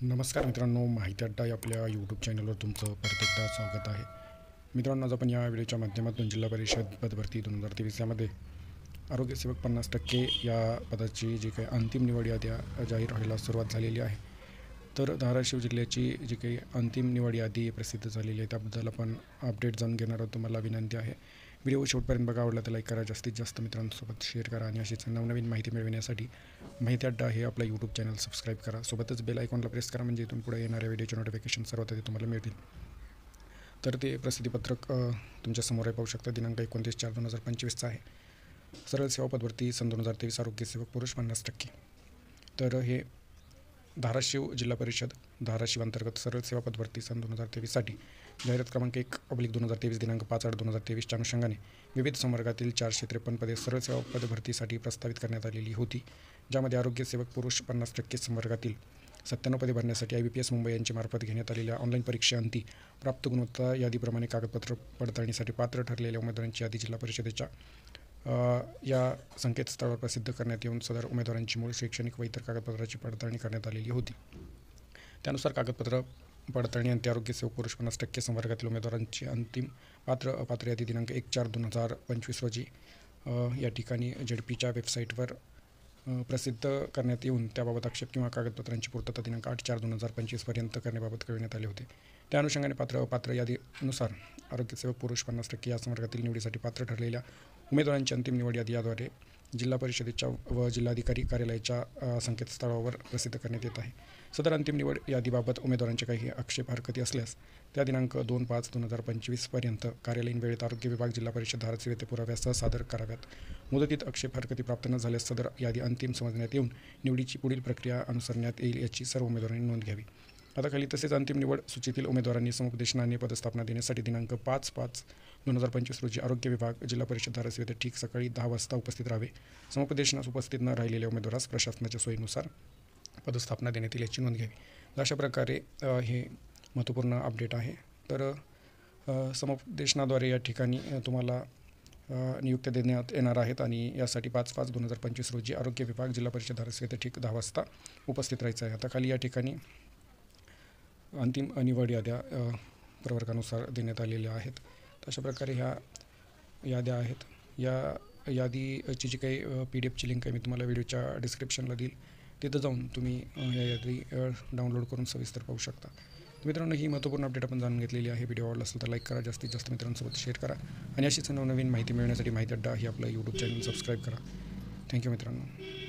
नमस्कार मित्रांनो, माहिती अड्डा या आपल्या यूट्यूब चॅनलवर तुमचं परत एकदा स्वागत आहे. मित्रांनो, आज आपण या व्हिडिओच्या माध्यमातून जिल्हा परिषद पदभरती 2023 यामध्ये आरोग्यसेवक 50% या पदाची जी काही अंतिम निवड याद्या जाहीर व्हायला सुरुवात झालेली आहे. तर धाराशिव जिल्ह्याची जी काही अंतिम निवड यादी प्रसिद्ध झालेली आहे त्याबद्दल आपण अपडेट जाणून घेणार आहोत. तुम्हाला विनंती आहे, व्हिडिओ शेवटपर्यंत बघा, आवडला तर लाईक करा, जास्तीत जास्त मित्रांसोबत शेअर करा आणि अशीच नवनवीन माहिती मिळविण्यासाठी माहिती अड्डा हे आपला यूट्यूब चॅनल सबस्क्राईब करा. सोबतच बेल आयकॉनला प्रेस करा, म्हणजे इथून पुढे येणाऱ्या व्हिडिओचे नोटिफिकेशन सर्वात आधी तुम्हाला मिळतील. तर ते प्रसिद्धीपत्रक तुमच्यासमोर आहे, पाहू शकता. दिनांक 29/4/2025 आहे. सरळ सेवा पदभरती सन 2023 आरोग्यसेवक पुरुष 50%. तर हे धाराशिव जिल्हा परिषद धाराशिव अंतर्गत सरळ सेवा पदभरती सन 2023साठी जाहिरात क्रमांक 1/2023 दिनांक 5/8/2023च्या अनुषंगाने विविध संवर्गातील 453 पदे सरळ सेवा पदभरतीसाठी प्रस्तावित करण्यात आलेली होती. ज्यामध्ये आरोग्यसेवक पुरुष 50% संवर्गातील 97 पदे भरण्यासाठी IBPS मुंबई यांच्या मार्फत घेण्यात आलेल्या ऑनलाईन परीक्षेअंती प्राप्त गुणवत्ता यादीप्रमाणे कागदपत्र पडताळणीसाठी पात्र ठरलेल्या उमेदवारांची यादी जिल्हा परिषदेच्या या संकेतस्थळावर प्रसिद्ध करण्यात येऊन सदर उमेदवारांची मूळ शैक्षणिक व इतर कागदपत्राची पडताळणी करण्यात आलेली होती. त्यानुसार कागदपत्र पडताळणी अंती आरोग्यसेवक पुरुष 50% संवर्गातील उमेदवारांची अंतिम अपात्र यादी दिनांक 1/4/2025 रोजी या ठिकाणी ZPच्या वेबसाईटवर प्रसिद्ध करण्यात येऊन त्याबाबत आक्षेप किंवा कागदपत्रांची पूर्तता दिनांक 8/4/2025 पर्यंत करण्याबाबत कळविण्यात आले होते. त्या अनुषंगाने अपात्र यादीनुसार आरोग्यसेवक पुरुष 50% या संवर्गातील निवडीसाठी पात्र ठरलेल्या उमेदवारांची अंतिम निवड यादी याद्वारे जिल्हा परिषदेच्या व जिल्हाधिकारी कार्यालयाच्या संकेतस्थळावर प्रसिद्ध करण्यात येत आहे. सदर अंतिम निवड यादीबाबत उमेदवारांच्या काही आक्षेप हरकती असल्यास त्या दिनांक 2/5/2025 पर्यंत कार्यालयीन वेळेत आरोग्य विभाग जिल्हा परिषद धाराशिव येथे पुराव्यासह सादर कराव्यात. मुदतीत आक्षेप हरकती प्राप्त न झाल्यास सदर यादी अंतिम समजण्यात येऊन निवडीची पुढील प्रक्रिया अनुसरण्यात येईल, याची सर्व उमेदवारांनी नोंद घ्यावी. आता खाली तसेच अंतिम निवड सूचीतील उमेदवारांनी समुपदेशनाने पदस्थापना देण्यासाठी दिनांक 5/5/2025 रोजी आरोग्य विभाग जिल्हा परिषद धाराशिव येथे ठीक सकाळी 10 वाजता उपस्थित राहावे. समुपदेशनास उपस्थित न राहिलेल्या उमेदवारास प्रशासनाच्या सोयीनुसार पदस्थापना देण्यात येईल, याची नोंद घ्यावी. अशा प्रकारे हे महत्त्वपूर्ण अपडेट आहे. तर समुपदेशनाद्वारे या ठिकाणी तुम्हाला नियुक्त्या देण्यात येणार आहेत आणि यासाठी 5/5/2025 रोजी आरोग्य विभाग जिल्हा परिषद धाराशिव येथे ठीक 10 वाजता उपस्थित राहायचं आहे. आता खाली या ठिकाणी अंतिम निवड याद्या प्रवर्गानुसार देण्यात आलेल्या आहेत. तर अशा प्रकारे ह्या याद्या आहेत. या यादीची जी काही PDF ची लिंक आहे मी तुम्हाला व्हिडिओच्या डिस्क्रिप्शनला देईल, तिथं जाऊन तुम्ही या यादी डाउनलोड करून सविस्तर पाहू शकता. मित्रांनो, ही महत्त्वपूर्ण अपडेट आपण जाणून घेतलेली आहे. व्हिडिओ आवडला असेल तर लाईक करा, जास्तीत जास्त मित्रांसोबत शेअर करा आणि अशीच नवनवीन माहिती मिळवण्यासाठी माहिती अड्डा ही आपलं यूट्यूब चॅनल सबस्क्राईब करा. थँक्यू मित्रांनो.